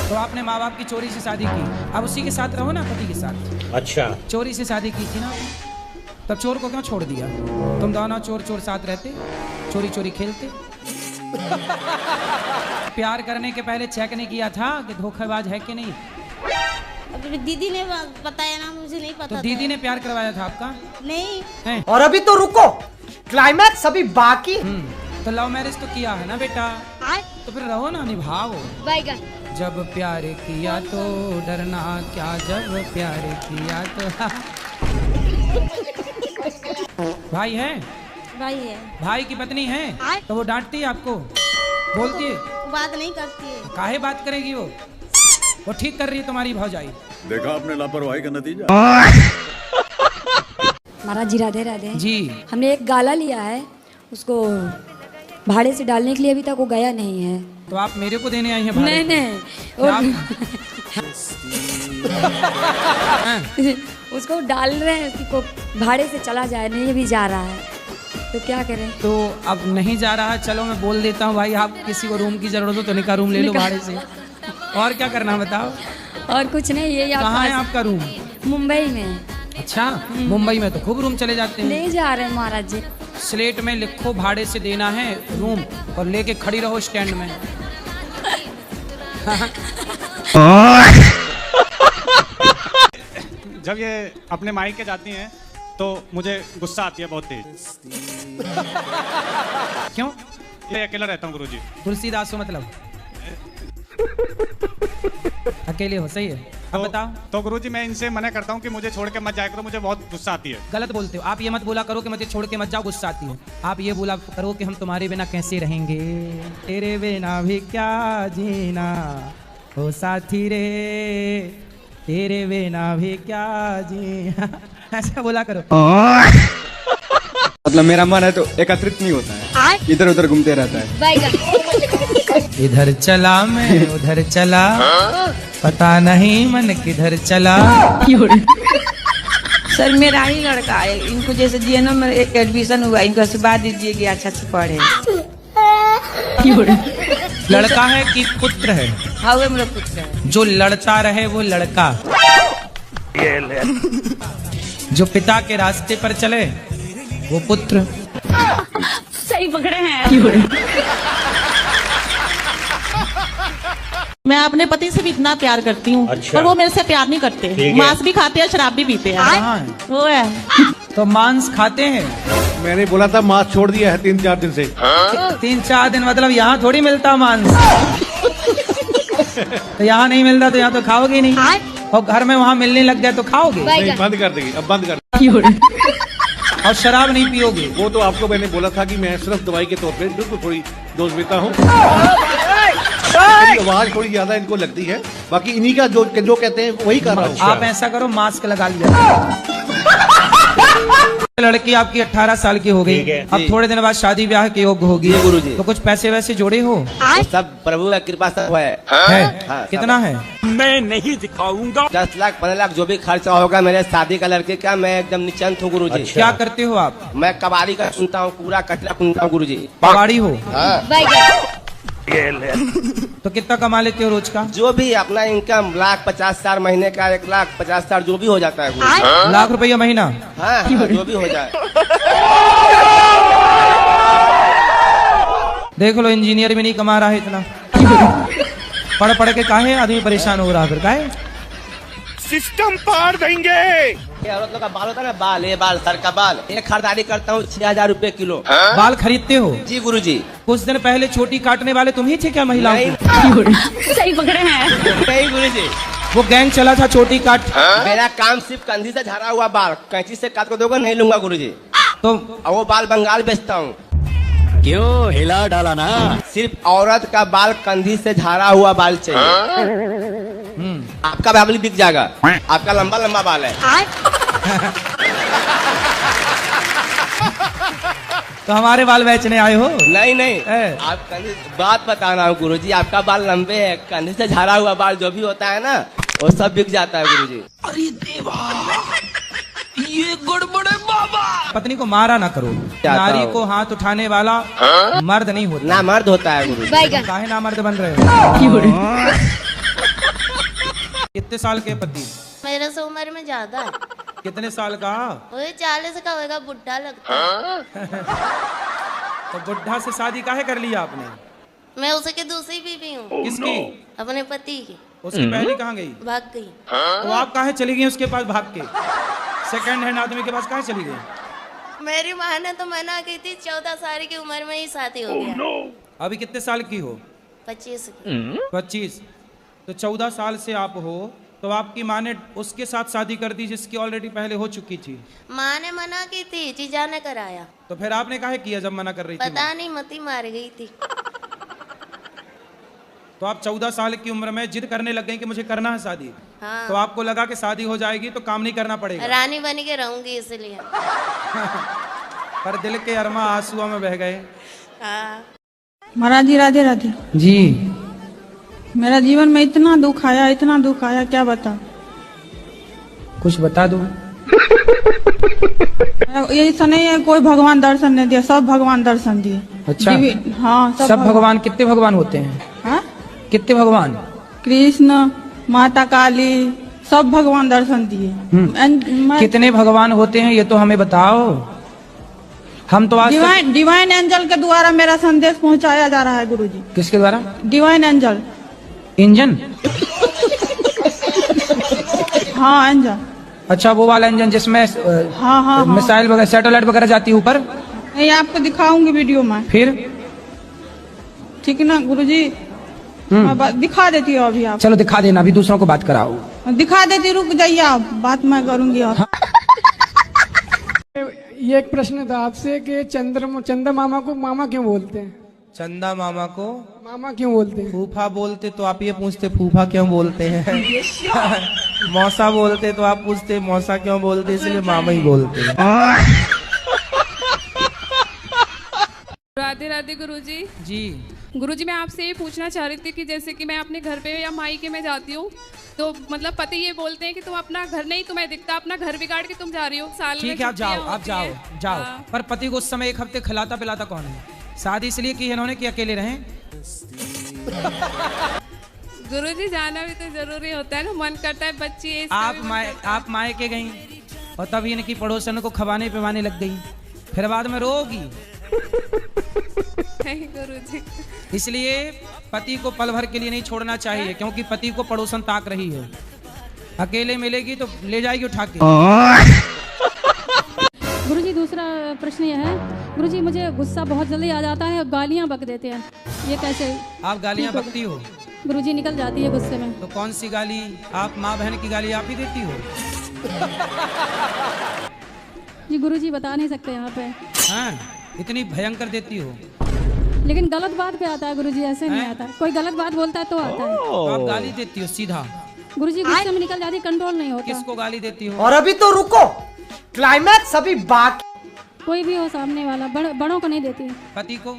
तो आपने माँ बाप की चोरी से शादी की, अब उसी के साथ रहो ना, पति के साथ। अच्छा, चोरी से शादी की थी ना, तब चोर को क्यों छोड़ दिया? तुम दोनों चोर चोर साथ रहते, चोरी चोरी खेलते। प्यार करने के पहले चेक नहीं किया था कि धोखेबाज है कि नहीं? अभी दीदी ने बताया ना, मुझे नहीं पता। तो दीदी ने प्यार करवाया था आपका? नहीं है? और अभी तो रुको, क्लाइमैक्स अभी बाकी। तो लव मैरिज तो किया है ना बेटा, तो फिर रहो ना, निभाओ। जब प्यार किया तो डरना क्या, जब प्यार किया तो। भाई है? भाई है। भाई की पत्नी है? तो वो डांटती है आपको, बोलती है? बात नहीं करती है। काहे बात करेगी वो ठीक कर रही है तुम्हारी भौजाई। देखा आपने लापरवाही का नतीजा। महाराज जी राधे राधे जी। हमने एक गाला लिया है, उसको भाड़े से डालने के लिए अभी तक वो गया नहीं है। तो आप मेरे को देने आई हैं भाड़े? नहीं उसको डाल रहे हैं, उसको भाड़े से चला जाए, नहीं भी जा रहा है, तो क्या करें? तो अब नहीं जा रहा, चलो मैं बोल देता हूँ भाई, आप किसी को रूम की जरूरत हो तो निका रूम ले लो भाड़े से। और क्या करना बताओ? और कुछ नहीं, ये कहाँ है आपका रूम? मुंबई में। अच्छा, मुंबई में तो खूब रूम चले जाते हैं। नहीं जा रहे हैं महाराज जी। स्लेट में लिखो भाड़े से देना है रूम, और लेके खड़ी रहो स्टैंड में। जब ये अपने मायके जाती हैं तो मुझे गुस्सा आती है बहुत तेज। क्यों? ये अकेला रहता हूँ गुरुजी। तुलसीदास हो मतलब? अकेले हो, सही है। अब बताओ। तो गुरुजी मैं इनसे मना करता हूँ कि मुझे छोड़ के मत जाया करो, मुझे बहुत गुस्सा आती है। गलत बोलते हो आप, ये मत बोला करो कि मुझे छोड़ के मत जाओ, गुस्सा आती है। आप ये बोला करो कि हम तुम्हारे बिना कैसे रहेंगे, तेरे बिना भी क्या जीना ओ साथी रे, तेरे बिना भी क्या जीना। ऐसा बोला करो। मतलब मेरा मन है तो एकत्रित नहीं होता है, इधर उधर घूमते रहता है। इधर चला मैं उधर चला, पता नहीं मन किधर चला। सर मेरा ही लड़का है, इनको जैसे जीएनएम में एडमिशन हुआ, इनको आशीर्वाद दीजिए कि अच्छा से पढ़े। लड़का है कि पुत्र है? हाँ वो मेरा पुत्र है। जो लड़ता रहे वो लड़का, जो पिता के रास्ते पर चले वो पुत्र। सही पकड़े हैं। मैं अपने पति से भी इतना प्यार करती हूँ। अच्छा। पर वो मेरे से प्यार नहीं करते, मांस भी खाते हैं, शराब भी पीते हैं। वो है। तो मांस खाते हैं? मैंने बोला था मांस छोड़ दिया है 3-4 दिन से। 3-4 दिन मतलब यहाँ थोड़ी मिलता मांस। तो यहाँ नहीं मिलता तो यहाँ तो खाओगे नहीं, और घर में वहाँ मिलने लग जाए तो खाओगे? नहीं, बंद कर देगी, अब बंद कर। और शराब नहीं पियोगे? वो तो आपको मैंने बोला था कि मैं सिर्फ दवाई के तौर पे बिल्कुल थोड़ी डोज लेता हूँ। आवाज थोड़ी ज्यादा इनको लगती है, बाकी इन्हीं का जो कहते हैं वही कर रहा हूँ। आप ऐसा करो, मास्क लगा लिया। लड़की आपकी 18 साल की हो गई, अब थोड़े दिन बाद शादी ब्याह के योग्य होगी गुरुजी, तो कुछ पैसे वैसे जोड़े हो? सब प्रभु का कृपा सब है। हाँ, कितना है? मैं नहीं दिखाऊंगा। 10 लाख 15 लाख जो भी खर्चा होगा मेरे शादी का लड़के का, मैं एकदम निश्चिंत हूँ गुरुजी। अच्छा। क्या करते हो आप? मैं कबाड़ी का सुनता हूँ, पूरा कचरा सुनता हूँ गुरुजी। कबाड़ी हो? तो कितना कमा लेते हो रोज का? जो भी अपना इनकम 1,50,000 महीने का, 1,50,000 जो भी हो जाता है गुरुजी। लाख रुपया महीना? हाँ, जो भी हो जाए। देख लो, इंजीनियर भी नहीं कमा रहा है इतना। पढ़ पढ़ के काहे आदमी परेशान हो रहा है, फिर काहे? सिस्टम पार देंगे। औरत लोग का बाल होता है ना, बाल, ये बाल, सर का बाल, एक खरीदारी करता हूँ 6,000 रुपए किलो। बाल खरीदते हो? जी गुरुजी। कुछ दिन पहले छोटी काटने वाले तुम ही थे क्या महिलाओं? सही पकड़े हैं। नहीं गुरुजी, वो गैंग चला था छोटी काट। मेरा काम सिर्फ कंधी से झड़ा हुआ बाल कैंची से काट को दोगे, नहीं लूंगा गुरुजी। तो वो बाल बंगाल बेचता हूँ। क्यों हिला डाला ना? सिर्फ औरत का बाल कंधी से झाड़ा हुआ बाल चाहिए। आपका बाल दिख जाएगा, आपका लंबा लंबा बाल है। तो हमारे बाल बेचने आए हो? नहीं नहीं, आप कंधे बात बता रहा हूँ गुरुजी, आपका बाल लंबे है, कंधे से झाड़ा हुआ बाल जो भी होता है ना वो सब बिक जाता है गुरुजी। अरे देवा, ये गड़बड़ है बाबा। पत्नी को मारा ना करो, नारी को हाथ उठाने वाला मर्द नहीं होता। ना मर्द होता है गुरुजी। काहे ना मर्द बन रहे हो? कितने साल के पति? मेरे से उम्र में ज्यादा है। कितने साल का? वही 40 का होगा, बुढ़ा लगता है। तो बुढ़ा से शादी काहे कर लिया आपने? मैं उसकी दूसरी बीवी हूँ। किसकी? अपने पति की। उसकी पहली कहाँ गई? भाग गई। तो आप काहे चली गई उसके पास भाग के? सेकंड हैंड आदमी के पास काहे चली गई? मेरी माँ ने तो मना की थी, 14 साल की उम्र में ही शादी हो गया। अभी कितने साल की हो? 25 25। तो 14 साल से आप हो, तो आपकी माँ ने उसके साथ शादी कर दी जिसकी ऑलरेडी पहले हो चुकी थी। माँ ने मना की थी, जीजा ने कराया। तो फिर आपने काहे किया जब मना कर रही थी? पता नहीं, मती मार गई थी। तो आप 14 साल की उम्र में जिद करने लग गई कि मुझे करना है शादी। हाँ। तो आपको लगा कि शादी हो जाएगी तो काम नहीं करना पड़ेगा। रानी बन के रहूंगी इसलिए। पर दिल के अरमा आंसुओं में बह गए। हाँ। महाराज जी राधे राधे जी। मेरा जीवन में इतना दुख आया, क्या बता। कुछ बता दो। ये ऐसा नहीं है कोई भगवान दर्शन नहीं दिया, सब भगवान दर्शन दिए। अच्छा। हाँ, सब भगवान कितने भगवान होते हैं? हाँ? कितने भगवान? कृष्ण, माता काली, सब भगवान दर्शन दिए। कितने भगवान होते हैं ये तो हमें बताओ। हम तो आज डिवाइन एंजल के द्वारा मेरा संदेश पहुंचाया जा रहा है गुरुजी। किसके द्वारा? Divine angel. इंजन? हाँ, एंजल। अच्छा, वो वाला इंजन जिसमें हाँ। मिसाइल वगैरह, सैटेलाइट वगैरह जाती है ऊपर? नहीं, आपको दिखाऊंगी वीडियो में। फिर ठीक है ना गुरुजी? मैं दिखा देती हूँ अभी। आप चलो दिखा देना, अभी दूसरों को बात कराओ। दिखा देती, रुक जाइए आप, बात मैं करूंगी। और ये एक प्रश्न था आपसे कि चंदा मामा को मामा क्यों बोलते हैं? चंदा मामा को मामा क्यों बोलते हैं? फूफा बोलते तो आप ये पूछते फूफा क्यों बोलते हैं? मौसा बोलते तो आप पूछते मौसा क्यों बोलते, इसलिए मामा ही बोलते हैं। राधे राधे गुरुजी। जी गुरुजी, मैं आपसे ये पूछना चाह रही थी कि जैसे कि मैं अपने घर पे या मायके में जाती हूँ तो मतलब पति ये बोलते हैं कि तुम अपना घर नहीं तुम्हें दिखता, अपना घर बिगाड़ के तुम जा रही हो। साल में ठीक है, आप जाओ। पर पति को उस समय एक हफ्ते खिलाता पिलाता कौन है? शादी इसलिए की है इन्होंने कि अकेले रहें। गुरुजी, जाना भी तो जरूरी होता है ना, मन करता है बच्ची। आप मायके गई और तभी इनकी पड़ोसन को खवाने पिवाने लग गई, फिर बाद में रोगी। गुरुजी, इसलिए पति को पल भर के लिए नहीं छोड़ना चाहिए, क्योंकि पति को पड़ोसन ताक रही है। अकेले मिलेगी तो ले जाएगी उठा के। गुरुजी, दूसरा प्रश्न यह है गुरुजी, मुझे गुस्सा बहुत जल्दी आ जाता है, गालियां बक देते हैं, ये कैसे? आप गालियां बकती हो? गुरुजी, निकल जाती है गुस्से में। तो कौन सी गाली? आप माँ बहन की गाली आप ही देती हो? जी गुरुजी, बता नहीं सकते यहाँ पे। हाँ, इतनी भयंकर देती हो? लेकिन गलत बात पे आता है गुरुजी, ऐसे नहीं आता। कोई गलत बात बोलता है तो आता है। तो आप गाली देती हो सीधा? गुरुजी, गुस्से में निकल जाती, कंट्रोल नहीं होता। किसको गाली देती हो? और अभी तो रुको, क्लाइमैक्स अभी बाकी। कोई भी हो सामने वाला, बड़ों को नहीं देती। पति को?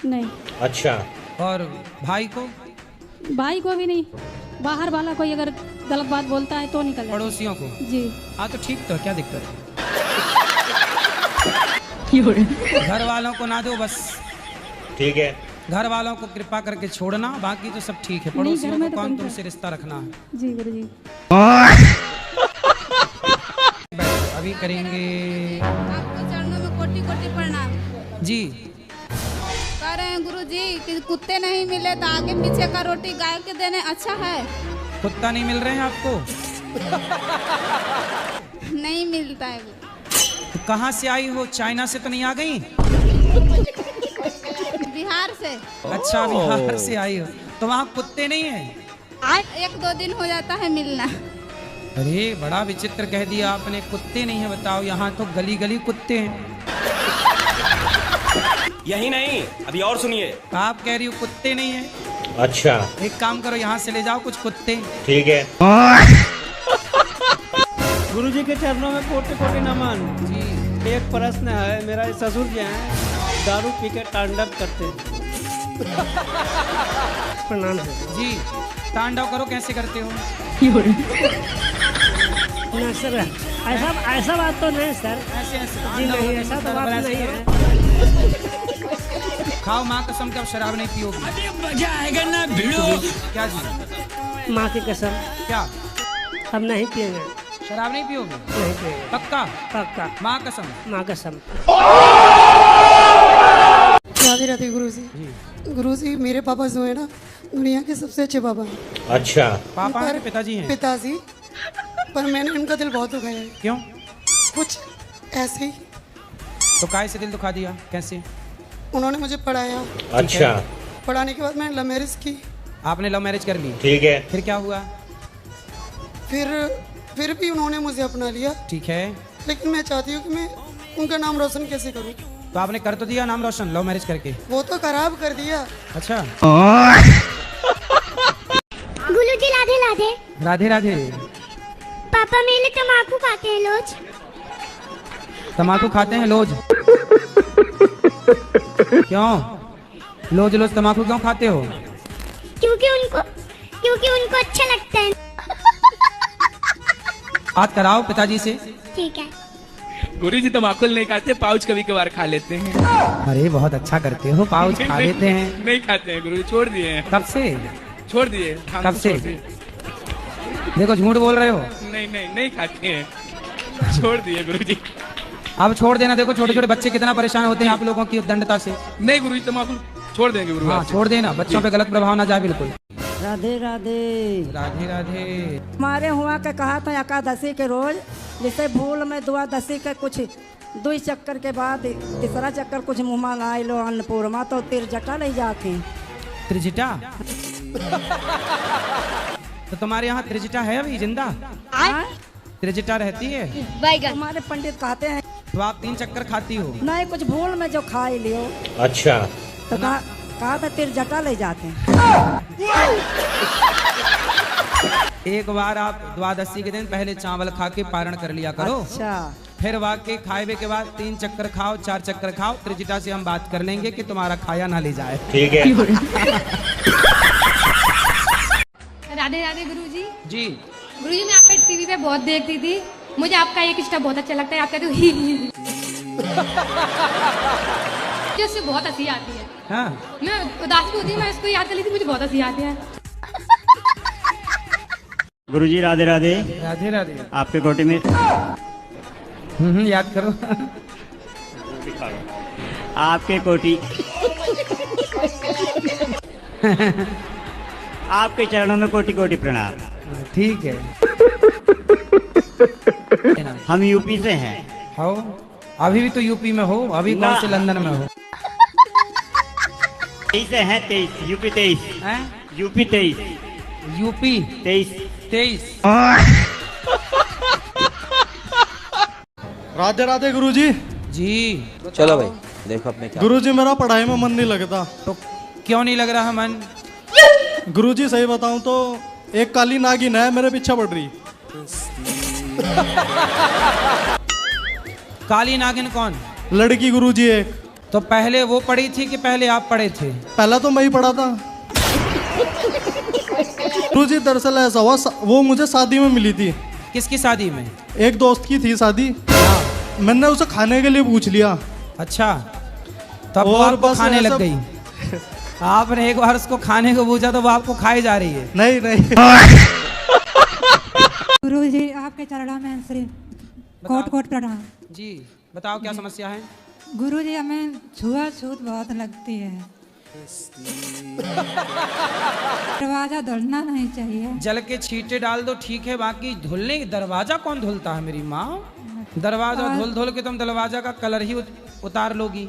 नहीं। अच्छा। और भाई को? भाई को भी नहीं। बाहर वाला कोई अगर गलत बात बोलता है तो निकल। पड़ोसियों को? जी। हाँ, तो ठीक, तो क्या दिक्कत है? घर वालों को ना दो बस। ठीक है, घर वालों को कृपा करके छोड़ना, बाकी तो सब ठीक है। पड़ोसियों को कौन तुमसे रिश्ता रखना है? जी गुरुजी। अभी करेंगे। आपको चरणों में कोटि कोटि प्रणाम। जी। कह रहे हैं गुरुजी कि कुत्ते नहीं मिले तो आगे पीछे का रोटी गाय के देने अच्छा है। कुत्ता नहीं मिल रहे हैं आपको? नहीं मिलता है वो। तो कहाँ से आई हो? चाइना से तो नहीं आ गई? बिहार से। अच्छा, बिहार से आई हो तो वहाँ कुत्ते नहीं है? 1-2 दिन हो जाता है मिलना। अरे बड़ा विचित्र कह दिया आपने, कुत्ते नहीं है। बताओ, यहाँ तो गली गली कुत्ते हैं। यही नहीं, अभी और सुनिए। आप कह रही हो कुत्ते नहीं है? अच्छा, एक काम करो, यहाँ से ले जाओ कुछ कुत्ते। ठीक है। गुरुजी के चरणों में कोटि कोटि नमन। जी। एक प्रश्न है, मेरा ससुर जी हैं, दारू पी के तांडव करते हैं। प्रणाम जी। तांडव करो, कैसे करते हो? ना सर, ऐसा बात तो नहीं सर। ऐसे जी नहीं, ऐसा तो बात नहीं है। खाओ माँ कसम के, अब शराब नहीं पियोगी। मजा आएगा ना भिड़ो। क्या जी? माँ की कसम। क्या? हम नहीं पिएंगे। शराब नहीं पियोगे? नहीं पिएंगे। पक्का? पक्का। माँ कसम? माँ कसम। राधे राधे गुरुजी। गुरुजी मेरे पापा जो है ना दुनिया के सबसे अच्छे पापा हैं। अच्छा। पापा हैं पिताजी हैं? पिताजी, पर मैंने उनका दिल बहुत दुखाया है। क्यों? कुछ ऐसे ही। तो काहे से दिल दुखा दिया? कैसे? उन्होंने मुझे पढ़ाया। अच्छा। पढ़ाने के बाद मैंने लव मैरिज की। आपने लव मैरिज कर ली? ठीक है। फिर क्या हुआ? फिर भी उन्होंने मुझे अपना लिया। ठीक है। लेकिन मैं चाहती हूँ कि मैं उनका नाम रोशन कैसे करूँ। तो आपने कर तो दिया नाम रोशन लव मैरिज करके? वो तो खराब कर दिया। अच्छा। गुरुजी राधे राधे। राधे राधे। पापा मेरे लिए तम्बाकू खाते हैं रोज। तम्बाकू खाते हैं लोज? क्यों लोज लोज तम्बाकू क्यों खाते हो? क्योंकि उनको अच्छा लगता है। बात कराओ पिताजी से। ठीक है। गुरुजी तम्बाकू नहीं खाते, पाउच कभी कभार खा लेते हैं। अरे बहुत अच्छा करते हो, पाउच खा लेते हैं। नहीं खाते हैं गुरुजी, छोड़ दिए हैं। कब से? छोड़ दिए। कब से? देखो झूठ बोल रहे हो। नहीं खाते हैं, छोड़ दिए गुरुजी। अब छोड़ देना। देखो छोटे छोटे बच्चे कितना परेशान होते हैं आप लोगों की दंडता से। नहीं गुरुजी तम्बाकू छोड़ देंगे गुरु। हाँ छोड़ देना, बच्चों पे गलत प्रभाव ना जाए बिल्कुल। राधे राधे। राधे राधे। हमारे हुआ के कहा था एकादशी के रोज, जिसे भूल में द्वादशी के कुछ 2 चक्कर के बाद तीसरा चक्कर कुछ मुँह में लाई लो अन्नपूर्णा तो तिरजटा ले जाते। त्रिजटा? तो तुम्हारे यहाँ त्रिजटा है अभी जिंदा? त्रिजटा रहती है? हमारे पंडित कहते हैं। तो आप 3 चक्कर खाती हो? नहीं, कुछ भूल में जो खा ही लियो। अच्छा। तो कहा था तिरजटा ले जाते हैं। एक बार आप द्वादशी के दिन पहले चावल खा के पारण कर लिया करो। अच्छा। फिर वाकई खाए के बाद 3 चक्कर खाओ, 4 चक्कर खाओ, त्रिजटा से हम बात कर लेंगे कि तुम्हारा खाया ना ले जाए। ठीक है। राधे राधे गुरुजी। जी। गुरुजी मैं आपका टीवी पे बहुत देखती थी, मुझे आपका एक स्टेप बहुत अच्छा लगता है, आपका तो ही उससे बहुत हंसी आती है। हाँ। मैं उदासी होती है, मैं इसको याद कर ली थी, मुझे बहुत हंसी आती है। गुरुजी राधे राधे। राधे राधे। आपके कोटी में याद करो। आपके कोटी आपके चरणों में कोटि कोटि प्रणाम। ठीक है। हम यूपी से हैं। हो? अभी भी तो यूपी में हो? अभी कौन से लंदन में हो? 23 हैं, 23 UP 23 UP 23 UP 23। Radhe Radhe Guruji. जी। चलो भाई देखो अपने क्या। गुरुजी मेरा पढ़ाई में मन नहीं लगता। तो क्यों नहीं लग रहा मन? गुरुजी सही बताऊं तो एक काली नागिन है मेरे पीछे पड़ रही। काली नागिन कौन? लड़की गुरुजी एक। तो पहले वो पढ़ी थी कि पहले आप पढ़े थे? पहला तो मैं ही पढ़ा था। गुरुजी दरअसल ऐसा हुआ, वो मुझे शादी में मिली थी। किसकी शादी में? एक दोस्त की थी शादी। मैंने उसे खाने के लिए पूछ लिया। अच्छा। तब वो आपको खाने लग गई? आपने एक बार उसको खाने को पूछा तो वो आपको खाई जा रही है? नहीं नहीं। गुरुजी आपके चरणों में श्री कोट कोट प्रणाम। जी बताओ क्या समस्या है? गुरुजी हमें छुआछूत बहुत लगती है, दरवाजा धुलना नहीं चाहिए। जल के छींटे डाल दो ठीक है, बाकी धुलने दरवाजा कौन धुलता है मेरी माँ? दरवाजा धुल धुल के तुम दरवाजा का कलर ही उतार लोगी।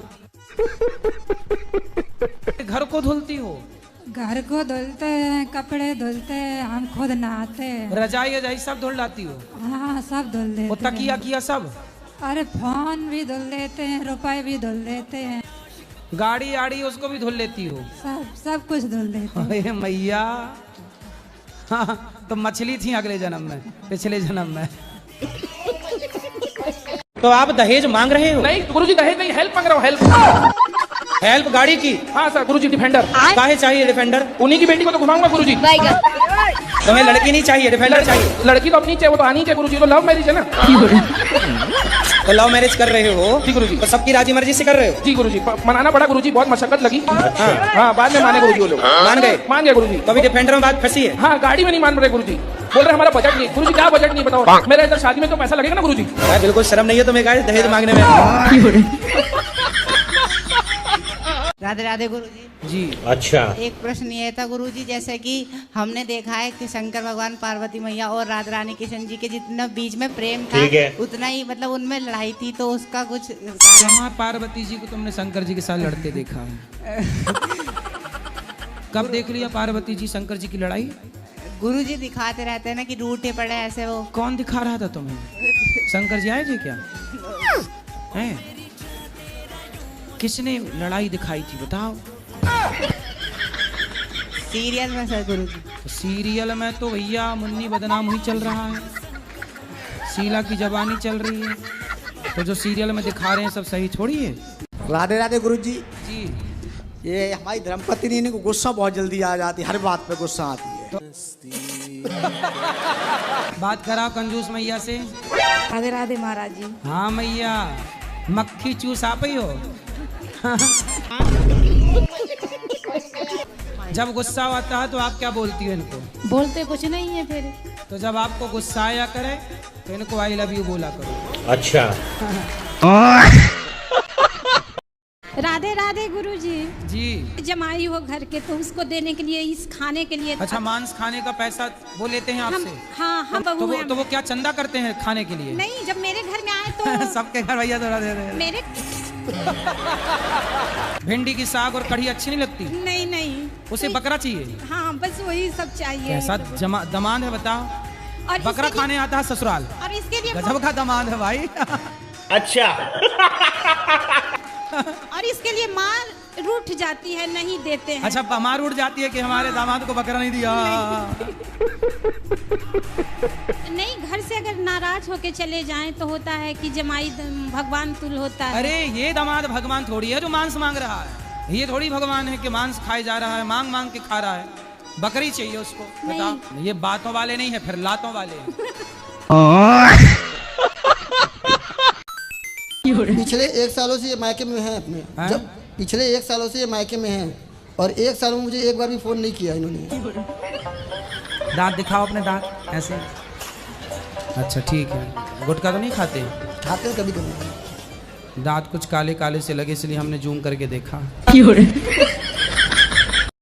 घर को धुलती हो? घर को धुलते हैं, कपड़े धुलते हैं, हम खुद नहाते हैं। रजाई रजाई सब धुल लाती हो? हाँ सब धुल देते हैं। तकिया किया सब? अरे फोन भी धुल देते हैं, रुपए भी धुल देते हैं, गाड़ी आड़ी उसको भी धुल लेती हो? सब कुछ धुल देते हैं। अरे मैया। हाँ, तो मछली थी अगले जन्म में, पिछले जन्म में। तो आप दहेज मांग रहे हो? नहीं गुरुजी दहेज नहीं, हेल्प मांग रहा हूँ। हेल्प हेल्प गाड़ी की? हाँ सर गुरुजी डिफेंडर। काहे चाहिए डिफेंडर? उन्हीं की बेटी को तो घुमाऊंगा गुरुजी। तुम्हें लड़की नहीं चाहिए, डिफेंडर चाहिए? लड़की तो अपनी चाहिए, वो तो आनी चाहिए गुरुजी, तो लव मैरिज है ना। तो लव मैरिज कर रहे हो? जी गुरुजी। तो सबकी राजी मर्जी से कर रहे हो? जी गुरुजी, मनाना पड़ा गुरुजी, बहुत मशक्कत लगी। हाँ बाद में माने गुरुजी वो लोग। मान गए? मान गए गुरुजी। तो अभी डिफेंडर में बात फंसी है? हाँ गाड़ी में नहीं मान रहे गुरुजी। बोल रहे हमारा बजट नहीं। गुरुजी क्या बजट नहीं बताओ, मेरा इधर शादी में तो पैसा लगेगा ना गुरुजी। बिल्कुल शर्म नहीं है तुम्हें गाइस दहेज मांगने में। राधे राधे गुरुजी। जी अच्छा। एक प्रश्न ये था गुरुजी, जैसे कि हमने देखा है कि शंकर भगवान, पार्वती मैया और राधा रानी कृष्ण जी के जितना बीच में प्रेम था उतना ही मतलब उनमें लड़ाई थी, तो उसका कुछ कहाँ पार्वती जी को तुमने शंकर जी के साथ लड़ते देखा है? कब देख लिया पार्वती जी शंकर जी की लड़ाई? गुरुजी दिखाते रहते हैं ना कि रूठे पड़े ऐसे वो। कौन दिखा रहा था तुम्हें? शंकर जी आए थे क्या? हैं? किसने लड़ाई दिखाई थी बताओ? सीरियल में सर गुरुजी। सीरियल में तो भैया मुन्नी बदनाम हुई चल रहा है, शीला की जवानी चल रही है, तो जो सीरियल में दिखा रहे हैं सब सही छोड़िए। राधे राधे गुरुजी। जी ये हमारी धर्मपत्नी इनको गुस्सा बहुत जल्दी आ जाती है, हर बात पे गुस्सा आती है। बात कराओ कंजूस मैया से। राधे राधे महाराज जी। हाँ मैया, मक्खी चूस आप ही हो। जब गुस्सा आता है तो आप क्या बोलती हो इनको? बोलते कुछ नहीं है फिर। तो जब आपको गुस्सा आया करे तो इनको आई लव यू बोला करो। अच्छा। राधे राधे गुरुजी। जी जमाई हो घर के तो उसको देने के लिए, इस खाने के लिए। अच्छा, मांस खाने का पैसा वो लेते हैं आपसे? हाँ हम बहू हैं। तो वो क्या चंदा करते हैं खाने के लिए? नहीं, जब मेरे घर में आए तो सबके घर भैया थोड़ा दे रहे। मेरे भिंडी की साग और कढ़ी अच्छी नहीं लगती? नहीं नहीं, उसे बकरा चाहिए। हाँ बस वही सब चाहिए। कैसा दमाद है बताओ? और बकरा खाने आता है ससुराल, और इसके लिए गजब का दमाद है भाई। अच्छा। और इसके लिए मार रूठ जाती है, नहीं देते हैं। अच्छा, मार उठ जाती है कि हमारे दामाद को बकरा नहीं दिया। नहीं, घर से अगर नाराज होके चले जाएं तो होता है कि जमाई भगवान तुल होता है। अरे ये दामाद भगवान थोड़ी है जो मांस मांग रहा है, ये थोड़ी भगवान है कि मांस खाए जा रहा है, मांग मांग के खा रहा है। बकरी चाहिए उसको। बताओ, ये बातों वाले नहीं है, फिर लातों वाले हैं। पिछले 1 सालों से ये मायके में हैं अपने। जब पिछले 1 सालों से ये मायके में हैं और 1 साल में मुझे एक बार भी फोन नहीं किया इन्होंने। दांत दिखाओ अपने दांत ऐसे। अच्छा ठीक है। गुटखा तो नहीं खाते? खाते कभी कभी। दांत कुछ काले काले से लगे इसलिए हमने जूम करके देखा।